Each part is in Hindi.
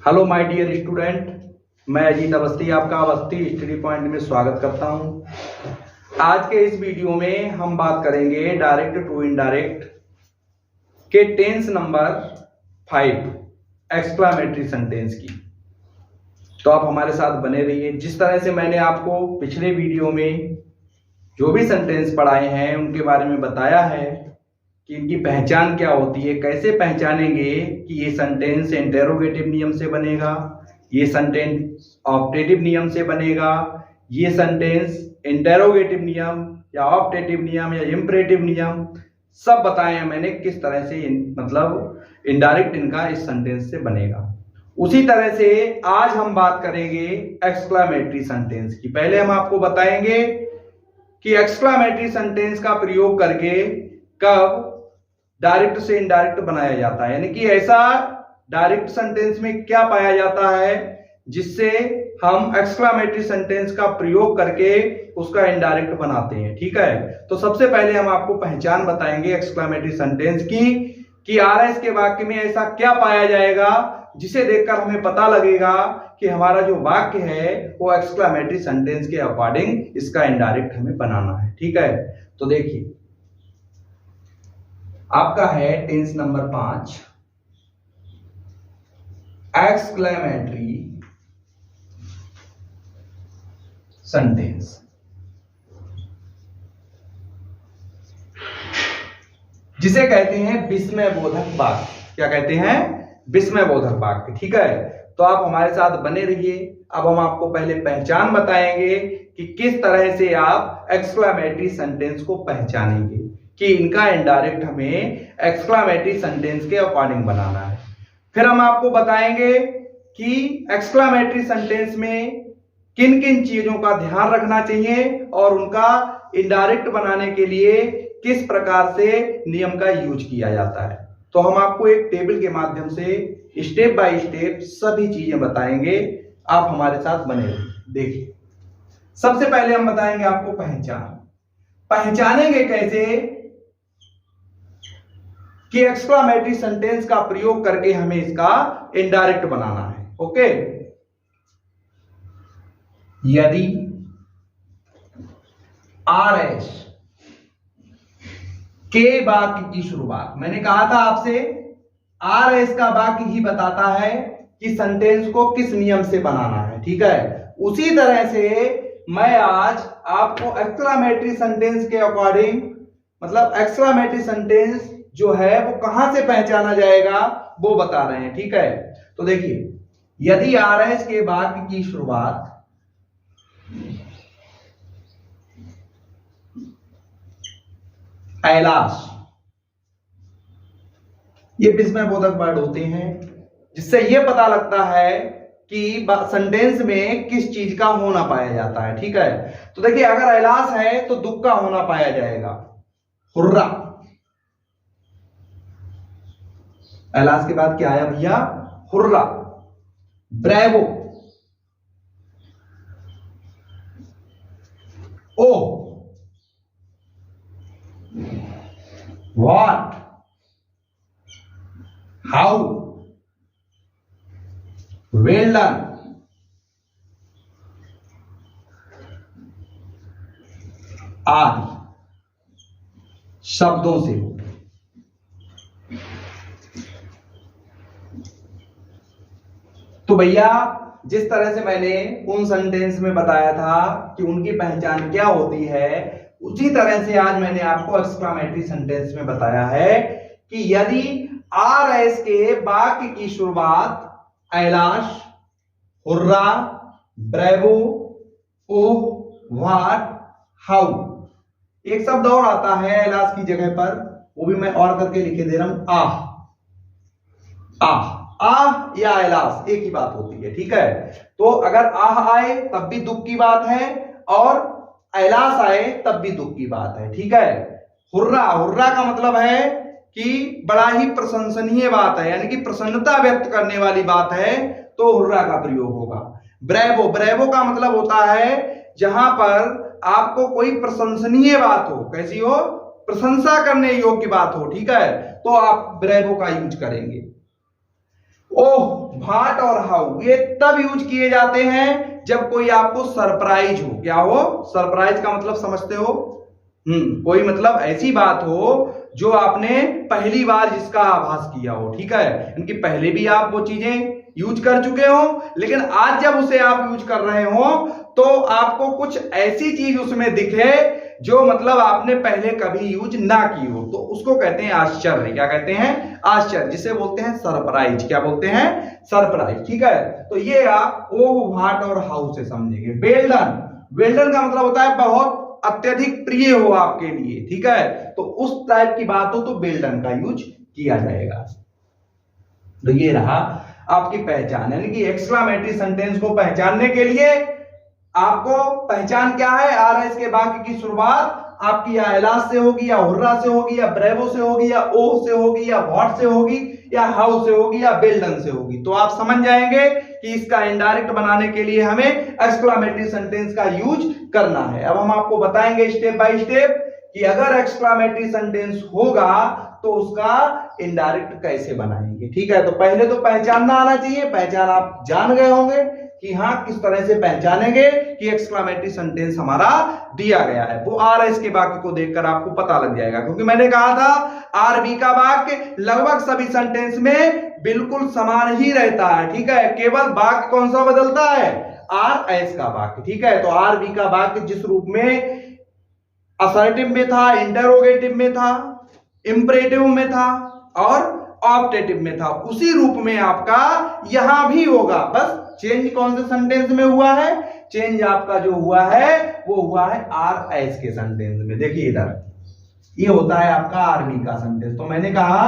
हेलो माय डियर स्टूडेंट, मैं अजीत अवस्थी आपका अवस्थी स्टडी पॉइंट में स्वागत करता हूं। आज के इस वीडियो में हम बात करेंगे डायरेक्ट टू इनडायरेक्ट के टेंस नंबर 5 एक्सक्लामेटरी सेंटेंस की। तो आप हमारे साथ बने रहिए। जिस तरह से मैंने आपको पिछले वीडियो में जो भी सेंटेंस पढ़ाए हैं उनके बारे में बताया है कि इनकी पहचान क्या होती है, कैसे पहचानेंगे कि ये सेंटेंस इंटेरोगेटिव नियम से बनेगा, ये सेंटेंस ऑप्टेटिव नियम से बनेगा, ये सेंटेंस इंटेरोगेटिव नियम या ऑप्टेटिव नियम या इंपरेटिव नियम, सब बताए हैं मैंने किस तरह से मतलब इनडायरेक्ट इनका इस सेंटेंस से बनेगा। उसी तरह से आज हम बात करेंगे एक्सक्लामेटरी सेंटेंस की। पहले हम आपको बताएंगे कि एक्सक्लामेटरी सेंटेंस का प्रयोग करके कब डायरेक्ट से इनडायरेक्ट बनाया जाता है, यानी कि ऐसा डायरेक्ट सेंटेंस में क्या पाया जाता है जिससे हम एक्सक्लामेटरी सेंटेंस का प्रयोग करके उसका इनडायरेक्ट बनाते हैं। ठीक है, तो सबसे पहले हम आपको पहचान बताएंगे एक्सक्लामेटरी सेंटेंस की कि आरएस के वाक्य में ऐसा क्या पाया जाएगा जिसे देखकर हमें पता लगेगा कि हमारा जो वाक्य है वो एक्सक्लामेटरी सेंटेंस के अकॉर्डिंग इसका इनडायरेक्ट हमें बनाना है। ठीक है, तो देखिए आपका है टेंस नंबर 5 एक्सक्लेमेटरी सेंटेंस। जिसे कहते हैं विस्मयबोधक वाक्य। क्या कहते हैं? विस्मयबोधक वाक्य। ठीक है, तो आप हमारे साथ बने रहिए। अब हम आपको पहले पहचान बताएंगे कि किस तरह से आप एक्सक्लेमेटरी सेंटेंस को पहचानेंगे कि इनका इनडायरेक्ट हमें एक्सक्लामेटरी सेंटेंस के अकॉर्डिंग बनाना है। फिर हम आपको बताएंगे कि एक्सक्लामेटरी सेंटेंस में किन किन चीजों का ध्यान रखना चाहिए और उनका इनडायरेक्ट बनाने के लिए किस प्रकार से नियम का यूज किया जाता है। तो हम आपको एक टेबल के माध्यम से स्टेप बाय स्टेप सभी चीजें बताएंगे। आप हमारे साथ बने रहिए। देखिए, सबसे पहले हम बताएंगे आपको पहचानेंगे कैसे कि एक्सक्लामेटरी सेंटेंस का प्रयोग करके हमें इसका इनडायरेक्ट बनाना है। ओके, यदि आरएस के वाक्य की शुरुआत, मैंने कहा था आपसे आरएस का वाक्य ही बताता है कि सेंटेंस को किस नियम से बनाना है। ठीक है, उसी तरह से मैं आज आपको एक्सक्लामेटरी सेंटेंस के अकॉर्डिंग मतलब एक्सक्लामेटरी सेंटेंस जो है वो कहां से पहचाना जाएगा वो बता रहे हैं। ठीक है, तो देखिए, यदि आरएस के वाक्य की शुरुआत ऐलाश, ये विस्मयबोधक वर्ड होते हैं जिससे ये पता लगता है कि सेंटेंस में किस चीज का होना पाया जाता है। ठीक है, तो देखिए, अगर ऐलाश है तो दुख का होना पाया जाएगा। हुर्रा, ऐलाश के बाद क्या आया भैया? Hurrah. Bravo, oh, what, how, well done, आदि शब्दों से। तो भैया, जिस तरह से मैंने उन सेंटेंस में बताया था कि उनकी पहचान क्या होती है, उसी तरह से आज मैंने आपको एक्सक्लामेटरी सेंटेंस में बताया है कि यदि आरएस के वाक्य की शुरुआत alas, hurrah, bravo, oh, what, how, एक शब्द और आता है ऐलाश की जगह पर, वो भी मैं और करके लिखे दे रहा हूं, आह या ऐलाश एक ही बात होती है। ठीक है, तो अगर आह आए तब भी दुख की बात है और ऐलाश आए तब भी दुख की बात है। ठीक है, हुर्रा का मतलब है कि बड़ा ही प्रशंसनीय बात है, यानी कि प्रसन्नता व्यक्त करने वाली बात है, तो हुर्रा का प्रयोग होगा। ब्रेवो का मतलब होता है जहां पर आपको कोई प्रशंसनीय बात हो। कैसी हो? प्रशंसा करने योग्य बात हो। ठीक है, तो आप ब्रेवो का यूज करेंगे। ओह व्हाट और हाउ ये तब यूज किए जाते हैं जब कोई आपको सरप्राइज हो। क्या हो? सरप्राइज का मतलब समझते हो? कोई मतलब ऐसी बात हो जो आपने पहली बार जिसका आभास किया हो, ठीक है, इनकी पहले भी आप वो चीजें यूज कर चुके हो, लेकिन आज जब उसे आप यूज कर रहे हो तो आपको कुछ ऐसी चीज उसमें दिखे जो मतलब आपने पहले कभी यूज ना की हो, तो उसको कहते हैं आश्चर्य। क्या कहते हैं? आश्चर्य, जिसे बोलते हैं सरप्राइज। क्या बोलते हैं? सरप्राइज। ठीक है, तो ये आप ओह, व्हाट और हाउ से समझेंगे। वेल डन, वेल डन का मतलब होता है बहुत अत्यधिक प्रिय हो आपके लिए, ठीक है, तो उस टाइप की बात हो तो वेल डन का यूज किया जाएगा। तो ये रहा आपकी पहचान, यानी कि एक्सक्लामेटरी सेंटेंस को पहचानने के लिए आपको पहचान क्या है? आरएस के वाक्य की शुरुआत आपकी या एलास से होगी, या हुर्रा से होगी, या ब्रेवो से होगी, या ओह से होगी, या व्हाट से होगी, या हाउ से होगी, या वेल डन से होगी। तो आप समझ जाएंगे कि इसका इनडायरेक्ट बनाने के लिए हमें एक्सक्लामेटरी सेंटेंस का यूज करना है। अब हम आपको बताएंगे स्टेप बाय स्टेप कि अगर एक्सक्लामेटरी सेंटेंस होगा तो उसका इनडायरेक्ट कैसे बनाएंगे। ठीक है, तो पहले तो पहचानना आना चाहिए। पहचान आप जान गए होंगे कि हाँ किस तरह से पहचानेंगे कि एक्सक्लामेटरी सेंटेंस हमारा दिया गया है। वो आरएस के वाक्य को देखकर आपको पता लग जाएगा, क्योंकि मैंने कहा था आरबी का वाक्य लगभग सभी सेंटेंस में बिल्कुल समान ही रहता है। ठीक है, केवल वाक्य कौन सा बदलता है? आर एस का वाक्य। ठीक है, तो आरबी का वाक्य जिस रूप में असर्टिव में था, इंटरोगेटिव में था, इंपरेटिव में था और ऑप्टेटिव में था, उसी रूप में आपका यहां भी होगा। बस चेंज कौन से सेंटेंस में हुआ है? चेंज आपका जो हुआ है वो हुआ है आर एस के सेंटेंस में। देखिए इधर ये होता है आपका आरबी का सेंटेंस। तो मैंने कहा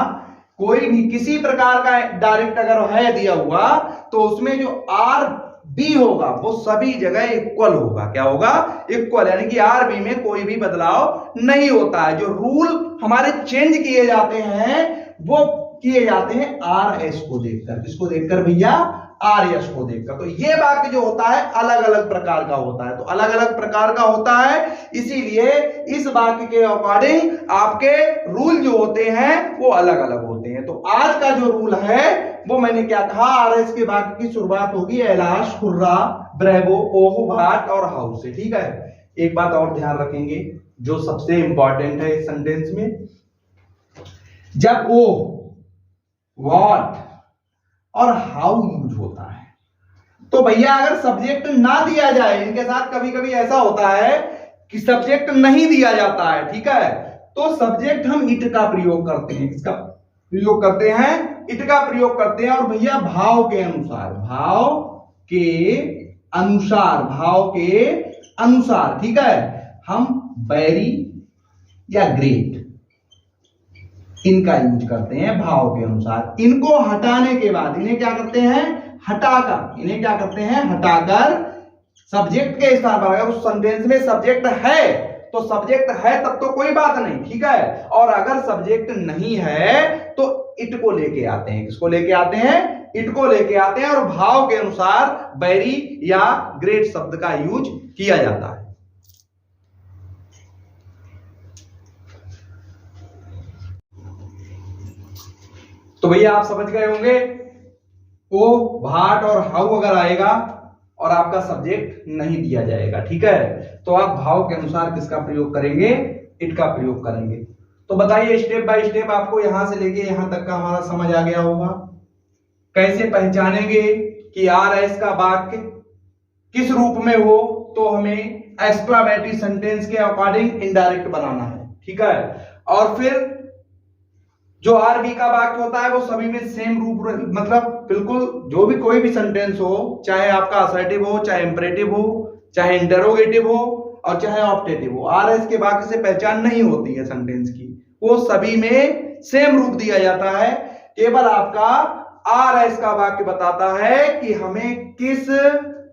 कोई भी किसी प्रकार का डायरेक्ट अगर है दिया हुआ तो उसमें जो आर बी होगा वो सभी जगह इक्वल होगा। क्या होगा? इक्वल, यानी कि आरबी में कोई भी बदलाव नहीं होता है। जो रूल हमारे चेंज किए जाते हैं वो किए जाते हैं आर एस को देखकर। किसको देखकर भैया? आर एस को देखकर। तो ये वाक्य जो होता है अलग अलग प्रकार का होता है। तो अलग अलग प्रकार का होता है, इसीलिए इस वाक्य के अकॉर्डिंग आपके रूल जो होते हैं वो अलग अलग होते हैं। तो आज का जो रूल है वो मैंने क्या कहा? आर एस के वाक्य की शुरुआत होगी एलाश, हुर्रा, ब्रेवो, ओह, व्हाट और हाउ से। ठीक है, एक बात और ध्यान रखेंगे जो सबसे इंपॉर्टेंट है इस सेंटेंस में, जब ओह, व्हाट और हाउ यूज होता है तो भैया अगर सब्जेक्ट ना दिया जाए, इनके साथ कभी कभी ऐसा होता है कि सब्जेक्ट नहीं दिया जाता है, ठीक है, तो सब्जेक्ट हम इट का प्रयोग करते हैं। किसका प्रयोग करते हैं? इट का प्रयोग करते हैं। और भैया भाव के अनुसार, भाव के अनुसार, भाव के अनुसार, ठीक है, हम वेरी या ग्रेट इनका यूज करते हैं भाव के अनुसार। इनको हटाने के बाद इन्हें क्या करते हैं? हटाकर, इन्हें क्या करते हैं? हटाकर सब्जेक्ट के स्थान पर, अगर उस सेंटेंस में सब्जेक्ट है तो सब्जेक्ट है तब तो कोई बात नहीं, ठीक है, और अगर सब्जेक्ट नहीं है तो इट को लेके आते हैं। किसको लेके आते हैं? इट को लेके आते हैं और भाव के अनुसार वेरी या ग्रेट शब्द का यूज किया जाता है। तो भैया आप समझ गए होंगे, ओ, व्हाट और हाउ अगर आएगा और आपका सब्जेक्ट नहीं दिया जाएगा, ठीक है, तो आप भाव के अनुसार किसका प्रयोग करेंगे? इट का प्रयोग करेंगे। तो बताइए स्टेप बाय स्टेप आपको यहां से लेके यहां तक का हमारा समझ आ गया होगा। कैसे पहचानेंगे कि आर एस का वाक्य किस रूप में हो तो हमें एक्सक्लामेटरी सेंटेंस के अकॉर्डिंग इनडायरेक्ट बनाना है, ठीक है, और फिर जो आरबी का वाक्य होता है वो सभी में सेम रूप, मतलब बिल्कुल जो भी कोई भी सेंटेंस हो, चाहे आपका असर्टिव हो, चाहे इंपरेटिव हो, चाहे इंटरोगेटिव हो और चाहे ऑप्टेटिव हो, आरएस के वाक्य से पहचान नहीं होती है सेंटेंस की, वो सभी में सेम रूप दिया जाता है। केवल आपका आरएस का वाक्य बताता है कि हमें किस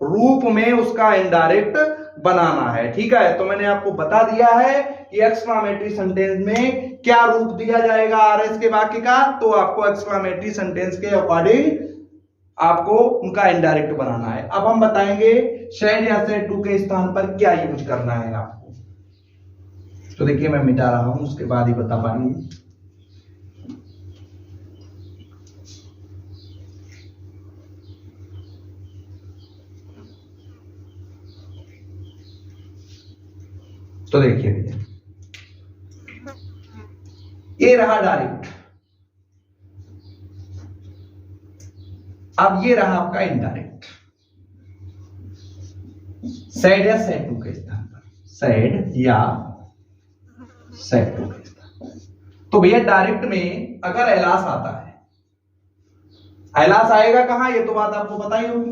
रूप में उसका इनडायरेक्ट बनाना है, ठीक है। तो मैंने आपको बता दिया है कि एक्सक्लामेटरी सेंटेंस में क्या रूप दिया जाएगा आरएस के वाक्य का, तो आपको एक्सक्लामेटरी सेंटेंस के अकॉर्डिंग आपको उनका इनडायरेक्ट बनाना है। अब हम बताएंगे शैड या सेड टू के स्थान पर क्या यूज करना है आपको। तो देखिए मैं मिटा रहा हूं, उसके बाद ही बता पाएंगे। तो देखिए भैया, ये रहा डायरेक्ट, अब ये रहा आपका इनडायरेक्ट। सेड या सेड टू के स्थान पर, सेड या सेड टू के स्थान पर। तो भैया डायरेक्ट में अगर एलास आता है, एलास आएगा कहां, ये तो बात आपको पता ही होगी।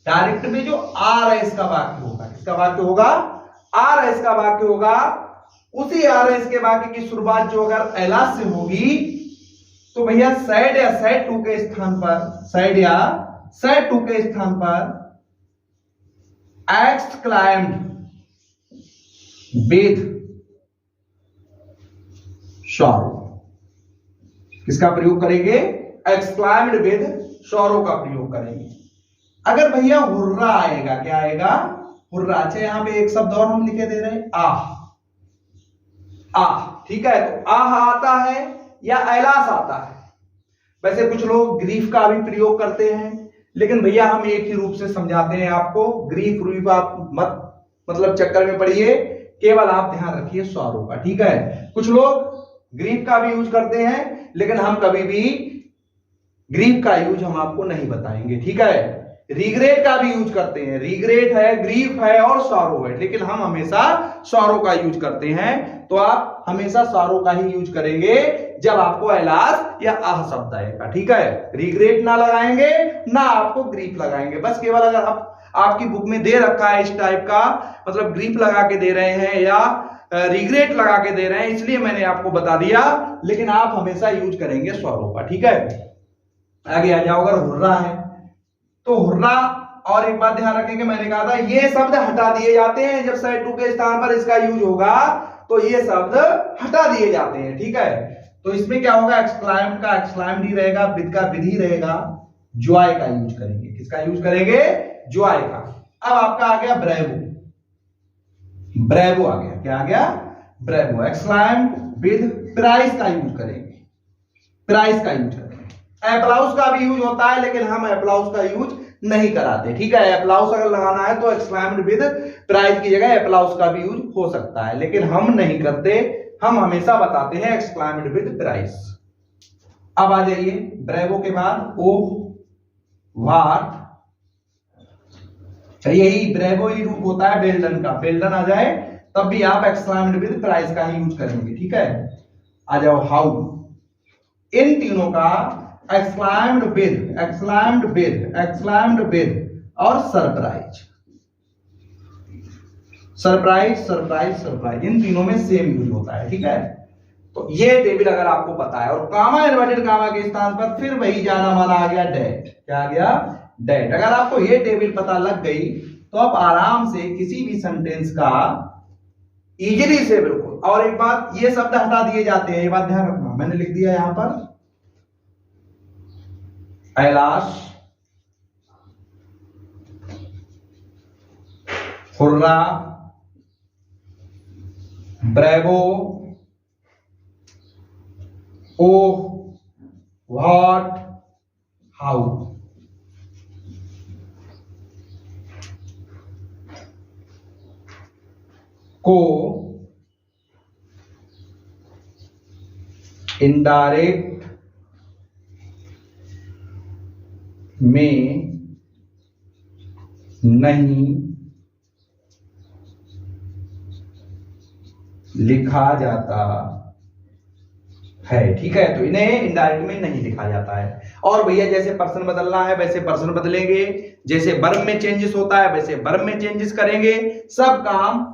डायरेक्ट में जो आर एस का वाक्य होगा, किसका वाक्य होगा, आर एस का वाक्य होगा, उसी आर एस के वाक्य की शुरुआत जो अगर एलास से होगी तो भैया सेड या सेड टू के स्थान पर, सेड या सेड टू के स्थान पर एक्सक्लाइम्ड विद सॉरो, किसका प्रयोग करेंगे, एक्सक्लाइम्ड विद सॉरो का प्रयोग करेंगे। अगर भैया हुर्रा आएगा, क्या आएगा, हुर्रा। अच्छा यहां पे एक शब्द और हम लिखे दे रहे हैं, आह, आह, ठीक है। तो आह आता है या एलास आता है। वैसे कुछ लोग ग्रीफ का भी प्रयोग करते हैं, लेकिन भैया हम एक ही रूप से समझाते हैं आपको। ग्रीफ रूफ आप मत मतलब चक्कर में पड़िए, केवल आप ध्यान रखिए सॉरो का, ठीक है। कुछ लोग ग्रीफ का भी यूज करते हैं, लेकिन हम कभी भी ग्रीफ का यूज हम आपको नहीं बताएंगे, ठीक है। रिग्रेट का भी यूज करते हैं, रिग्रेट है, ग्रीफ है और सॉरो है, लेकिन हम हमेशा सॉरो का यूज करते हैं। तो आप हमेशा सॉरो का ही यूज करेंगे जब आपको एलास या आह शब्द आएगा, ठीक है। रिग्रेट ना लगाएंगे, ना आपको ग्रीफ लगाएंगे। बस केवल अगर आपकी बुक में दे रखा है इस टाइप का, मतलब ग्रीफ लगा के दे रहे हैं या रिग्रेट लगा के दे रहे हैं, इसलिए मैंने आपको बता दिया, लेकिन आप हमेशा यूज करेंगे सॉरो का, ठीक है। आगे आ जाओ, अगर हुर्रा है तो हुर्रा, और एक बात ध्यान रखेंगे, मैंने कहा था ये शब्द हटा दिए जाते हैं जब सेड टू के स्थान पर इसका यूज होगा, तो ये शब्द हटा दिए जाते हैं, ठीक है। तो इसमें क्या होगा, एक्सक्लाइम्ड का एक्सक्लाइम्ड ही रहेगा, विद का विद ही रहेगा, जॉय का यूज करेंगे। किसका यूज करेंगे, जॉय का। अब आपका आ गया ब्रेवो, ब्रेवो आ गया, क्या आ गया, ब्रेवो। एक्सक्लाइम्ड विद प्राइस का यूज करेंगे, प्राइस का यूज करेंगे। एप्लाउस का भी यूज होता है, लेकिन हम एप्लाउस का यूज नहीं कराते, ठीक है। एप्लाउस अगर लगाना है तो एक्सक्लाइम्ड विद प्राइस की जगह एप्लाउस का भी यूज हो सकता है, लेकिन हम नहीं करते, हम हमेशा बताते हैं एक्सक्लाइम्ड विद प्राइस। अब आ जाइए ब्रेवो के बाद ओह, व्हाट, यही ब्रेवो ही रूप होता है बेल्डन का। बेल्डन आ जाए तब भी आप एक्सक्लाइम्ड विद प्राइस का ही यूज करेंगे, ठीक है। आ जाओ हाउ, इन तीनों का एक्सक्लाइम्ड विद, एक्सक्लाइम्ड विद, एक्सक्लाइम्ड विद और सरप्राइज, सरप्राइज, सरप्राइज, सरप्राइज, इन तीनों में सेम यूज होता है, ठीक है। तो ये टेबल अगर आपको पता है, और कामा इन्वर्टेड कामा के स्थान पर फिर वही जाना माना आ गया डेट, क्या आ गया, डेट। अगर आपको ये टेबल पता लग गई तो आप आराम से किसी भी सेंटेंस का इजीली से, बिल्कुल। और एक बात, ये शब्द हटा दिए जाते हैं, ये बात ध्यान रखना, मैंने लिख दिया यहां पर alas, hurrah, bravo, oh, what, how. को इनडायरेक्ट में नहीं लिखा जाता है, ठीक है। तो इन्हें इनडायरेक्ट में नहीं लिखा जाता है। और भैया जैसे पर्सन बदलना है वैसे पर्सन बदलेंगे, जैसे वर्ब में चेंजेस होता है वैसे वर्ब में चेंजेस करेंगे, सब काम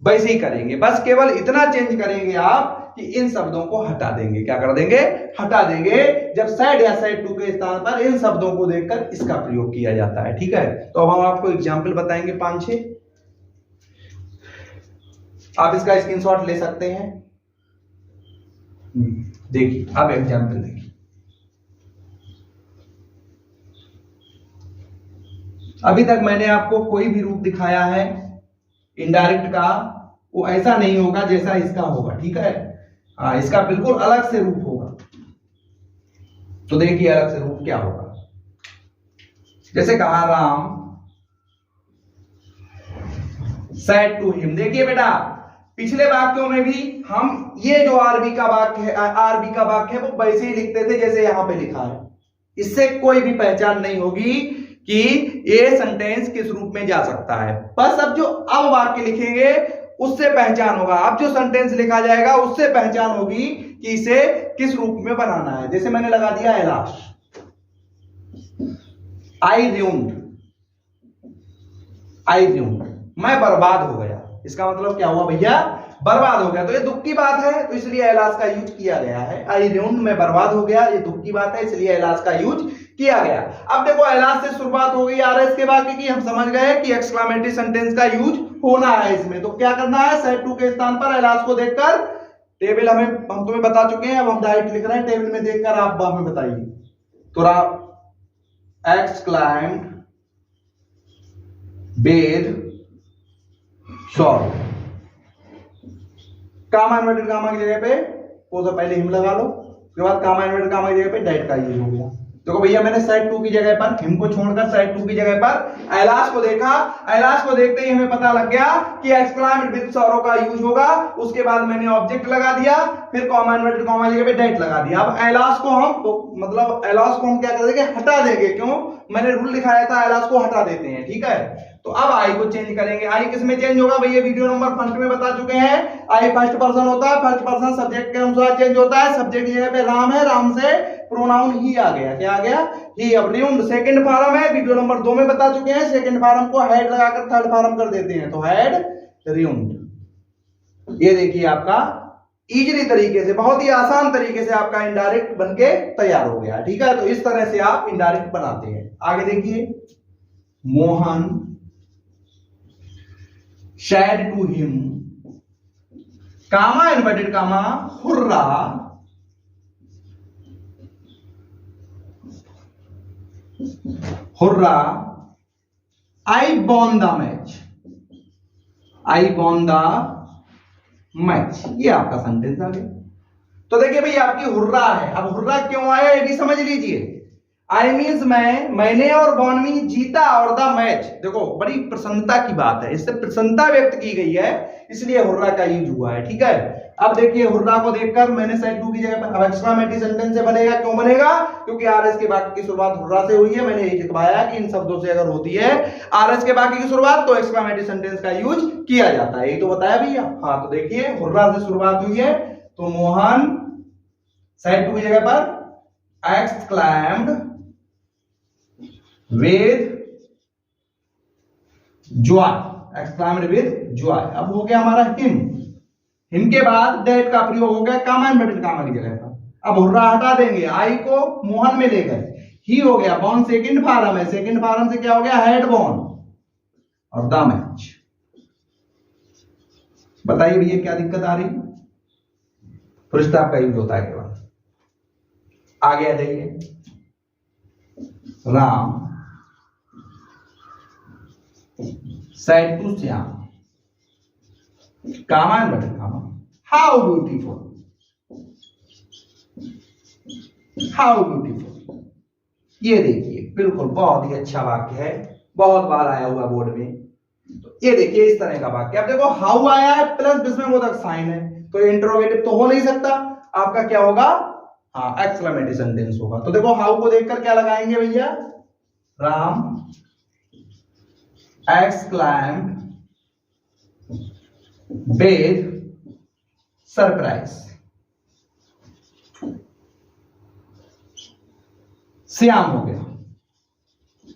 वैसे ही करेंगे। बस केवल इतना चेंज करेंगे आप कि इन शब्दों को हटा देंगे, क्या कर देंगे, हटा देंगे। जब सेड या सेड टू के स्थान पर इन शब्दों को देखकर इसका प्रयोग किया जाता है, ठीक है। तो अब हम आपको एग्जाम्पल बताएंगे 5-6, आप इसका स्क्रीनशॉट ले सकते हैं। देखिए अब एग्जाम्पल देखिए, अभी तक मैंने आपको कोई भी रूप दिखाया है इनडायरेक्ट का, वो ऐसा नहीं होगा जैसा इसका होगा, ठीक है। इसका बिल्कुल अलग से रूप होगा। तो देखिए अलग से रूप क्या होगा। जैसे कहा राम सेड टू हिम। देखिए बेटा पिछले वाक्यों में भी हम ये जो आरबी का वाक्य है वो वैसे ही लिखते थे जैसे यहां पे लिखा है। इससे कोई भी पहचान नहीं होगी कि ये सेंटेंस किस रूप में जा सकता है। बस अब जो अब वाक्य लिखेंगे उससे पहचान होगा। अब जो सेंटेंस लिखा जाएगा उससे पहचान होगी कि इसे किस रूप में बनाना है। जैसे मैंने लगा दिया है लास्ट, आई र्यूम्ड, मैं बर्बाद हो गया। इसका मतलब क्या हुआ भैया, बर्बाद हो गया। तो ये दुख की बात है तो इसलिए एलास का यूज किया गया है। आई र्यूम्ड, मैं बर्बाद हो गया, ये दुख की बात है इसलिए एलास का यूज किया गया। अब देखो एलास से शुरुआत हो गई आरएस के वाक्य की, हम समझ गए कि एक्सक्लेमेटरी सेंटेंस का यूज होना है इसमें। तो क्या करना है, सेड टू के स्थान पर एलास को देखकर टेबल हम तुम्हें बता चुके हैं, अब हम डायरेक्ट लिख रहे हैं। टेबल में देखकर आप हमें बताइए। तो exclaimed with sorry, comma inverted comma की जगह पे वो तो पहले हिम लगा लो, उसके बाद कामा इन्वर्टेड कामा की जगह पे डेट का यूज हो गया। देखो भैया मैंने सेड टू की जगह पर हिम को छोड़कर सेड टू की जगह पर एलास को देखा। एलास को देखते ही हमें पता लग गया कि एक्सक्लाइम्ड विद सॉरो का यूज होगा। उसके बाद मैंने ऑब्जेक्ट लगा दिया, फिर कॉमा इन्वर्टेड कॉमा की जगह पे डेट लगा दिया। अब एलास को हम मतलब एलास को हम क्या कर देंगे, हटा देंगे। क्यों, मैंने रूल दिखाया था एलास को हटा देते हैं, ठीक है। तो अब आई को चेंज करेंगे। आई किस में चेंज होगा भैया, वीडियो नंबर फर्स्ट में बता चुके हैं। आई फर्स्ट पर्सन होता है, फर्स्ट पर्सन सब्जेक्ट के अनुसार चेंज होता है। सब्जेक्ट की जगह पे राम है, राम से प्रोनाउन ही आ गया। क्या आ गया, ही। अब र्यूम्ड सेकंड फॉर्म है, वीडियो नंबर 2 में बता चुके हैं। सेकंड फॉर्म को हेड लगाकर थर्ड फॉर्म कर देते हैं, तो हेड र्यूम्ड। ये देखिए आपका इजीली तरीके से, बहुत ही आसान तरीके से आपका इनडायरेक्ट बनके तैयार हो गया, ठीक है। तो इस तरह से आप इनडायरेक्ट बनाते हैं। आगे देखिए, Mohan said to him, comma inverted comma, hurrah, hurrah, I won the match, I won the match। ये आपका सेंटेंस आ गया। तो देखिए भाई आपकी हुर्रा है। अब हुर्रा क्यों आया ये भी समझ लीजिए। आई मीन्स मैंने और बॉन मीन जीता और द मैच। देखो बड़ी प्रसन्नता की बात है, इससे प्रसन्नता व्यक्त की गई है, इसलिए हुर्रा का यूज हुआ है, ठीक है। अब देखिए हुर्रा को देखकर मैंने सेड टू की जगह पर, अब एक्सक्लेमेटरी सेंटेंस से बनेगा। क्यों बनेगा, क्योंकि आरएस के वाक्य की शुरुआत हुर्रा से हुई है। मैंने यही लिखवाया कि इन शब्दों से अगर होती है आरएस के वाक्य की शुरुआत तो एक्सक्लेमेटरी सेंटेंस का यूज किया जाता है। यही तो बताया भैया। हाँ तो देखिए हुर्रा से शुरुआत हुई है तो मोहन सेड टू की जगह पर exclaimed with joy, exclaimed with joy। अब हो गया हमारा हिम। हिम के बाद डेट का प्रयोग हो गया कामा इन्वर्टेड कामा की जगह पर। अब हुर्रा हटा देंगे, आई को मोहन में ले गए, ही हो गया। बॉन सेकंड फॉर्म है, सेकंड फॉर्म से क्या हो गया, हैड बॉन और द मैच। बताइए भैया क्या दिक्कत आ रही, फुल स्टॉप का यूज होता है केवल। आगे आ जाइए, Ram said to Shyam, comma inverted comma, how beautiful, how beautiful. ये देखिए बिल्कुल बहुत ही अच्छा वाक्य है, बहुत बार आया हुआ बोर्ड में। तो ये देखिए इस तरह का वाक्य। अब देखो हाउ आया है प्लस विस्मयबोधक साइन है, तो इंटरोगेटिव तो हो नहीं सकता। आपका क्या होगा, हाँ एक्सक्लेमेटरी सेंटेंस होगा। तो देखो हाउ को देखकर क्या लगाएंगे भैया, Ram exclaimed with surprise, Shyam हो गया।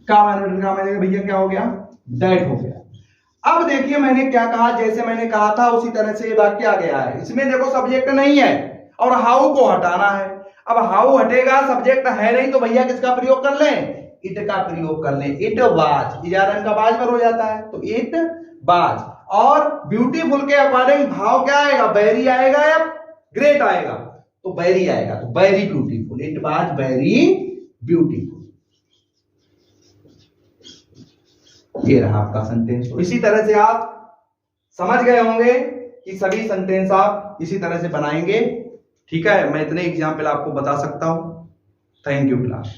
कामा इन्वर्टेड कामा भैया क्या हो गया, डेट हो गया। अब देखिए मैंने क्या कहा, जैसे मैंने कहा था उसी तरह से ये वाक्य आ गया है। इसमें देखो सब्जेक्ट नहीं है और हाउ को हटाना है। अब हाउ हटेगा, सब्जेक्ट है नहीं, तो भैया किसका प्रयोग कर लें, इट का प्रयोग कर लें। इट वाज, इजारन का बाज पर हो जाता है, तो इट बाज। और ब्यूटीफुल के अकॉर्डिंग भाव क्या आएगा, वेरी आएगा या ग्रेट आएगा, तो वेरी आएगा। तो very beautiful, it was very beautiful. ये रहा आपका सेंटेंस। तो इसी तरह से आप समझ गए होंगे कि सभी सेंटेंस आप इसी तरह से बनाएंगे, ठीक है। मैं इतने एग्जाम्पल आपको बता सकता हूं। Thank you class.